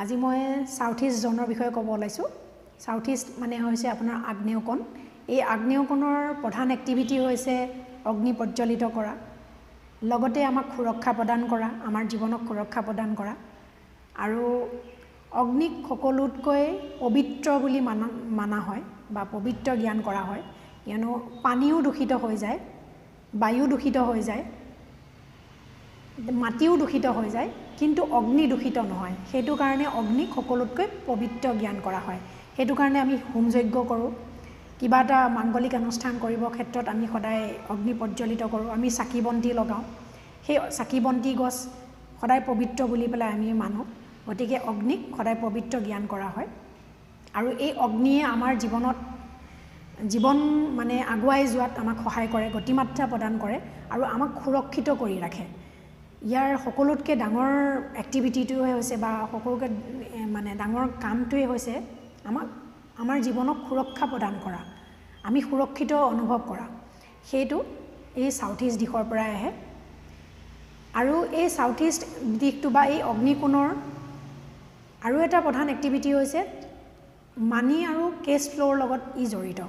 আজি মই south east জোনৰ বিষয়ে ক'ব ওলাইছোঁ। সাউথ ইষ্ট মানে হৈছে আপোনাৰ আগ্নেয়কোণ। এই আগ্নেয়কোণৰ প্ৰধান এক্টিভিটি হৈছে অগ্নি প্ৰজ্বলিত কৰা, লগতে আমাক সুৰক্ষা প্ৰদান কৰা, আমাৰ জীৱনক সুৰক্ষা প্ৰদান কৰা, আৰু অগ্নিক সকলোতকৈ পবিত্ৰ বুলি মানা হয় বা পবিত্ৰ জ্ঞান কৰা হয়, কিয়নো পানীও দূষিত হৈ যায়, বায়ু দূষিত হৈ যায়, মাটিও দূষিত হৈ যায়, কিন্তু অগ্নি দূষিত নহয়। সেইটো কাৰণে অগ্নিক সকলোতকৈ পবিত্ৰ জ্ঞান কৰা হয়। সেইটো কাৰণে আমি হোম যজ্ঞ কৰোঁ, কিবা এটা মাংগলিক অনুষ্ঠান কৰিব ক্ষেত্ৰত আমি সদায় অগ্নি প্ৰজ্বলিত কৰোঁ, আমি চাকি বন্তি লগাওঁ। সেই চাকি বন্তি গছ সদায় পবিত্ৰ বুলি পেলাই আমি মানো। গতিকে অগ্নিক সদায় পবিত্ৰ জ্ঞান কৰা হয়, আৰু এই অগ্নিয়ে আমাৰ জীৱন মানে আগুৱাই যোৱাত আমাক সহায় কৰে, গতিমাত্ৰা প্ৰদান কৰে আৰু আমাক সুৰক্ষিত কৰি ৰাখে। ইয়াৰ সকলোতকৈ ডাঙৰ এক্টিভিটিটোৱে হৈছে বা সকলোতকৈ মানে ডাঙৰ কামটোৱে হৈছে আমাৰ জীৱনক সুৰক্ষা প্ৰদান কৰা, আমি সুৰক্ষিত অনুভৱ কৰা। সেইটো এই সাউথ ইষ্ট দিশৰ পৰাই আহে। আৰু এই সাউথ ইষ্ট দিশটো বা এই অগ্নিকোণৰ আৰু এটা প্ৰধান এক্টিভিটি হৈছে মানি আৰু কেছ ফ্ল'ৰ লগত ই জড়িত।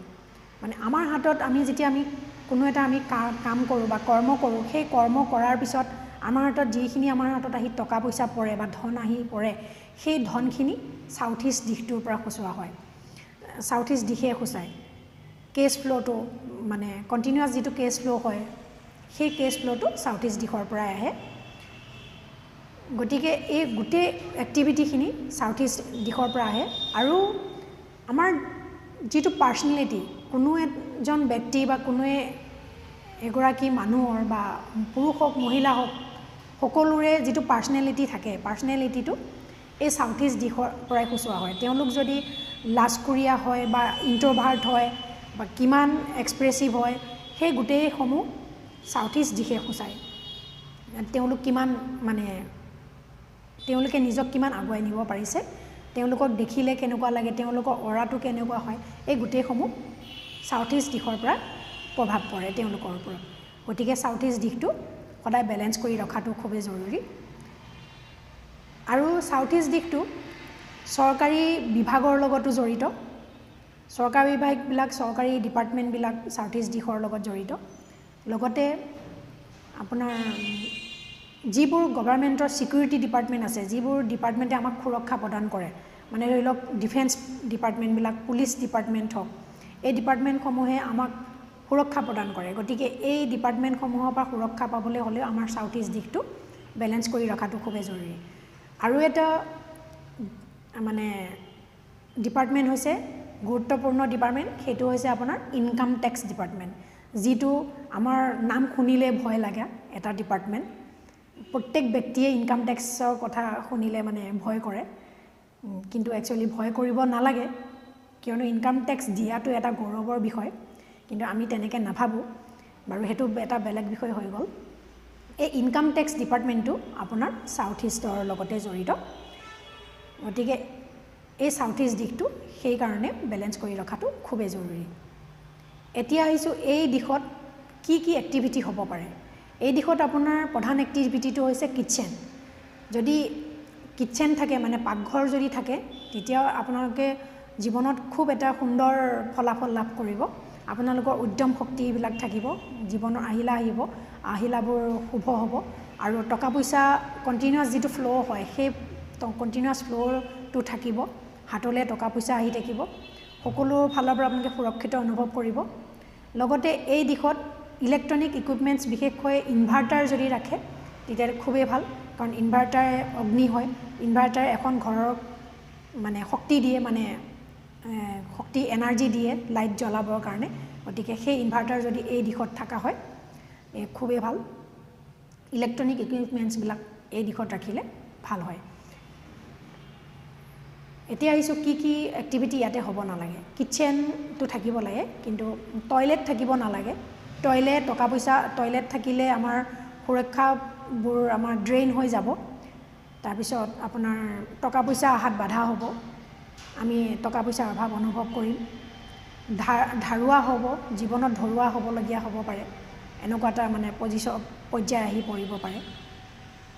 মানে আমাৰ হাতত যেতিয়া আমি কোনো এটা কাম কৰোঁ বা কৰ্ম কৰোঁ, সেই কৰ্ম কৰাৰ পিছত আমাৰ হাতত যিখিনি আমাৰ হাতত আহি টকা পইচা পৰে বা ধন আহি পৰে, সেই ধনখিনি সাউথ ইষ্ট দিশটোৰ পৰা সূচোৱা হয়, সাউথ ইষ্ট দিশে সূচায়। কেছ ফ্ল'টো মানে কণ্টিনিউৱাছ যিটো কেছ ফ্ল' হয়, সেই কেছ ফ্ল'টো সাউথ ইষ্ট দিশৰ পৰাই আহে। গতিকে এই গোটেই এক্টিভিটিখিনি সাউথ ইষ্ট দিশৰ পৰা আহে। আৰু আমাৰ যিটো পাৰ্চনেলিটি, কোনো এজন ব্যক্তি বা কোনো এগৰাকী মানুহৰ বা পুৰুষ হওক মহিলা হওক, সকলোৰে যিটো পাৰ্চনেলিটি থাকে, পাৰ্চনেলিটিটো এই সাউথ ইষ্ট দিশৰ পৰাই সূচোৱা হয়। তেওঁলোক যদি লাজকুৰীয়া হয় বা ইণ্ট্ৰভাৰ্ট হয় বা কিমান এক্সপ্ৰেছিভ হয়, সেই গোটেইসমূহ সাউথ ইষ্ট দিশে সূচায়। তেওঁলোক কিমান তেওঁলোকে নিজক কিমান আগুৱাই নিব পাৰিছে, তেওঁলোকক দেখিলে কেনেকুৱা লাগে, তেওঁলোকৰ অৰাটো কেনেকুৱা হয়, এই গোটেইসমূহ সাউথ ইষ্ট দিশৰ পৰা প্ৰভাৱ পৰে তেওঁলোকৰ ওপৰত। গতিকে সাউথ ইষ্ট দিশটো সদায় বেলেঞ্চ কৰি ৰখাটো খুবেই জৰুৰী। আৰু সাউথ ইষ্ট দিশটো চৰকাৰী বিভাগৰ লগতো জড়িত। চৰকাৰী বিভাগবিলাক, চৰকাৰী ডিপাৰ্টমেণ্টবিলাক সাউথ ইষ্ট দিশৰ লগত জড়িত। লগতে আপোনাৰ যিবোৰ গভৰ্ণমেণ্টৰ ছিকিউৰিটি ডিপাৰ্টমেণ্ট আছে, যিবোৰ ডিপাৰ্টমেণ্টে আমাক সুৰক্ষা প্ৰদান কৰে, মানে ধৰি লওক ডিফেন্স ডিপাৰ্টমেণ্টবিলাক, পুলিচ ডিপাৰ্টমেণ্ট হওক, এই ডিপাৰ্টমেণ্টসমূহে আমাক সুৰক্ষা প্ৰদান কৰে। গতিকে এই ডিপাৰ্টমেণ্টসমূহৰ পৰা সুৰক্ষা পাবলৈ হ'লেও আমাৰ সাউথ ইষ্ট দিশটো বেলেঞ্চ কৰি ৰখাটো খুবেই জৰুৰী। আৰু এটা মানে ডিপাৰ্টমেণ্ট হৈছে গুৰুত্বপূৰ্ণ ডিপাৰ্টমেণ্ট, সেইটো হৈছে আপোনাৰ ইনকাম টেক্স ডিপাৰ্টমেণ্ট, যিটো আমাৰ নাম শুনিলে ভয় লগা এটা ডিপাৰ্টমেণ্ট। প্ৰত্যেক ব্যক্তিয়ে ইনকাম টেক্সৰ কথা শুনিলে মানে ভয় কৰে, কিন্তু একচুৱেলি ভয় কৰিব নালাগে, কিয়নো ইনকাম টেক্স দিয়াটো এটা গৌৰৱৰ বিষয়, কিন্তু আমি তেনেকৈ নাভাবোঁ বাৰু, সেইটো এটা বেলেগ বিষয় হৈ গ'ল। এই ইনকাম টেক্স ডিপাৰ্টমেণ্টটো আপোনাৰ সাউথ ইষ্টৰ লগতে জড়িত। গতিকে এই সাউথ ইষ্ট দিশটো সেইকাৰণে বেলেঞ্চ কৰি ৰখাটো খুবেই জৰুৰী। এতিয়া আহিছোঁ এই দিশত কি কি এক্টিভিটি হ'ব পাৰে। এই দিশত আপোনাৰ প্ৰধান এক্টিভিটিটো হৈছে কিটচেন। যদি কিটচেন থাকে, মানে পাকঘৰ যদি থাকে, তেতিয়া আপোনালোকে জীৱনত খুব এটা সুন্দৰ ফলাফল লাভ কৰিব। আপোনালোকৰ উদ্যম শক্তিবিলাক থাকিব, জীৱনৰ আহিলা আহিব, আহিলাবোৰ শুভ হ'ব, আৰু টকা পইচা কণ্টিনিউৱাছ যিটো ফ্ল' হয়, সেই কণ্টিনিউৱাছ ফ্ল'টো থাকিব, হাতলৈ টকা পইচা আহি থাকিব, সকলো ফালৰ পৰা আপোনালোকে সুৰক্ষিত অনুভৱ কৰিব। লগতে এই দিশত ইলেক্ট্ৰনিক ইকুইপমেণ্টছ, বিশেষকৈ ইনভাৰ্টাৰ যদি ৰাখে তেতিয়া খুবেই ভাল, কাৰণ ইনভাৰ্টাৰে অগ্নি হয়, ইনভাৰ্টাৰে এখন ঘৰৰ মানে শক্তি দিয়ে, মানে শক্তি এনাৰ্জি দিয়ে লাইট জ্বলাবৰ কাৰণে। গতিকে সেই ইনভাৰ্টাৰ যদি এই দিশত থকা হয় খুবেই ভাল। ইলেক্ট্ৰনিক ইকুইপমেণ্টছবিলাক এই দিশত ৰাখিলে ভাল হয়। এতিয়া আহিছোঁ কি কি এক্টিভিটি ইয়াতে হ'ব নালাগে। কিটচেনটো থাকিব লাগে, কিন্তু টয়লেট থাকিব নালাগে। টকা পইচা, টয়লেট থাকিলে আমাৰ সুৰক্ষাবোৰ আমাৰ ড্ৰেইন হৈ যাব, তাৰপিছত আপোনাৰ টকা পইচা অহাত বাধা হ'ব, আমি টকা পইচাৰ অভাৱ অনুভৱ কৰিম, ধাৰুৱা হ'ব, জীৱনত ধৰুৱা হ'বলগীয়া হ'ব পাৰে, এনেকুৱা এটা মানে পৰ্যায় আহি পৰিব পাৰে।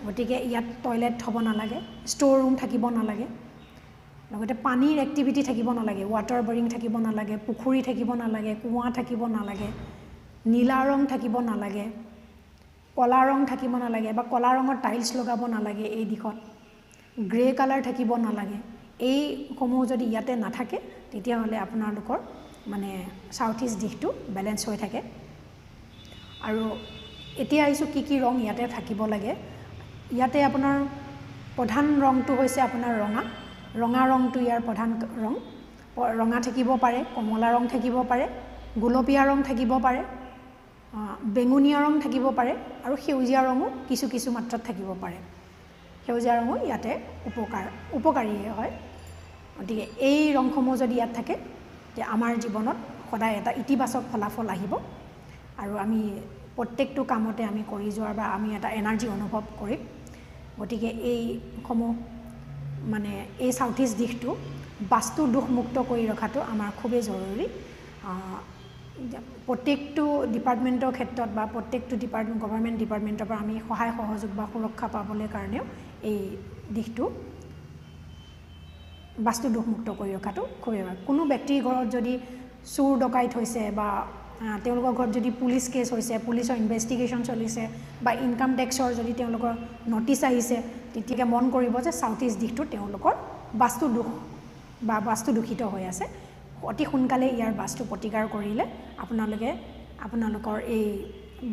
গতিকে ইয়াত টয়লেট হ'ব নালাগে, ষ্ট'ৰ ৰুম থাকিব নালাগে, লগতে পানীৰ এক্টিভিটি থাকিব নালাগে, ৱাটাৰ বৰিং থাকিব নালাগে, পুখুৰী থাকিব নালাগে, কুঁৱা থাকিব নালাগে, নীলা ৰং থাকিব নালাগে, কলা ৰং থাকিব নালাগে বা কলা ৰঙৰ টাইলছ লগাব নালাগে, এই দিশত গ্ৰে কালাৰ থাকিব নালাগে। এইসমূহ যদি ইয়াতে নাথাকে তেতিয়াহ'লে আপোনালোকৰ মানে সাউথ ইষ্ট দিশটো বেলেঞ্চ হৈ থাকে। আৰু এতিয়া আহিছোঁ কি ৰং ইয়াতে থাকিব লাগে। ইয়াতে আপোনাৰ প্ৰধান ৰংটো হৈছে আপোনাৰ ৰঙা ৰংটো ইয়াৰ প্ৰধান ৰং। ৰঙা থাকিব পাৰে, কমলা ৰং থাকিব পাৰে, গোলপীয়া ৰং থাকিব পাৰে, বেঙুনীয়া ৰং থাকিব পাৰে আৰু সেউজীয়া ৰঙো কিছু মাত্ৰাত থাকিব পাৰে। সেউজীয়া ৰঙো ইয়াতে উপকাৰী হয়। গতিকে এই ৰংসমূহ যদি ইয়াত থাকে তেতিয়া আমাৰ জীৱনত সদায় এটা ইতিবাচক ফলাফল আহিব আৰু আমি প্ৰত্যেকটো কামতে আমি কৰি যোৱাৰ বা আমি এটা এনাৰ্জি অনুভৱ কৰিম। গতিকে এইসমূহ মানে এই সাউথ ইষ্ট দিশটো বাস্তু দোষমুক্ত কৰি ৰখাটো আমাৰ খুবেই জৰুৰী। প্ৰত্যেকটো ডিপাৰ্টমেণ্টৰ ক্ষেত্ৰত বা প্ৰত্যেকটো গভৰ্ণমেণ্ট ডিপাৰ্টমেণ্টৰ পৰা আমি সহায় সহযোগ বা সুৰক্ষা পাবলৈ কাৰণেও এই দিশটো বাস্তু দোষমুক্ত কৰি ৰখাটো খুবেই ভাল। কোনো ব্যক্তিৰ ঘৰত যদি চোৰ ডকাইত হৈছে বা তেওঁলোকৰ ঘৰত যদি পুলিচ কেছ হৈছে, পুলিচৰ ইনভেষ্টিগেশ্যন চলিছে বা ইনকাম টেক্সৰ যদি তেওঁলোকৰ নটিচ আহিছে, তেতিয়া মন কৰিব যে সাউথ ইষ্ট দিশটো তেওঁলোকৰ বাস্তু দোষ বা বাস্তু দূষিত হৈ আছে। অতি সোনকালে ইয়াৰ বাস্তু প্ৰতিকাৰ কৰিলে আপোনালোকৰ এই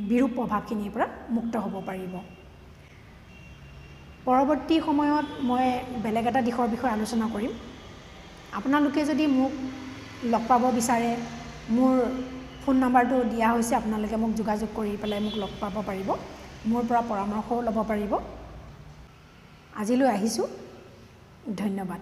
বিৰূপ প্ৰভাৱখিনিৰ পৰা মুক্ত হ'ব পাৰিব। পৰৱৰ্তী সময়ত মই বেলেগ এটা দিশৰ বিষয়ে আলোচনা কৰিম। আপোনালোকে যদি মোক লগ পাব বিচাৰে, মোৰ ফোন নাম্বাৰটো দিয়া হৈছে, আপোনালোকে মোক যোগাযোগ কৰি পেলাই মোক লগ পাব পাৰিব, মোৰ পৰা পৰামৰ্শও ল'ব পাৰিব। আজিলৈ আহিছোঁ, ধন্যবাদ।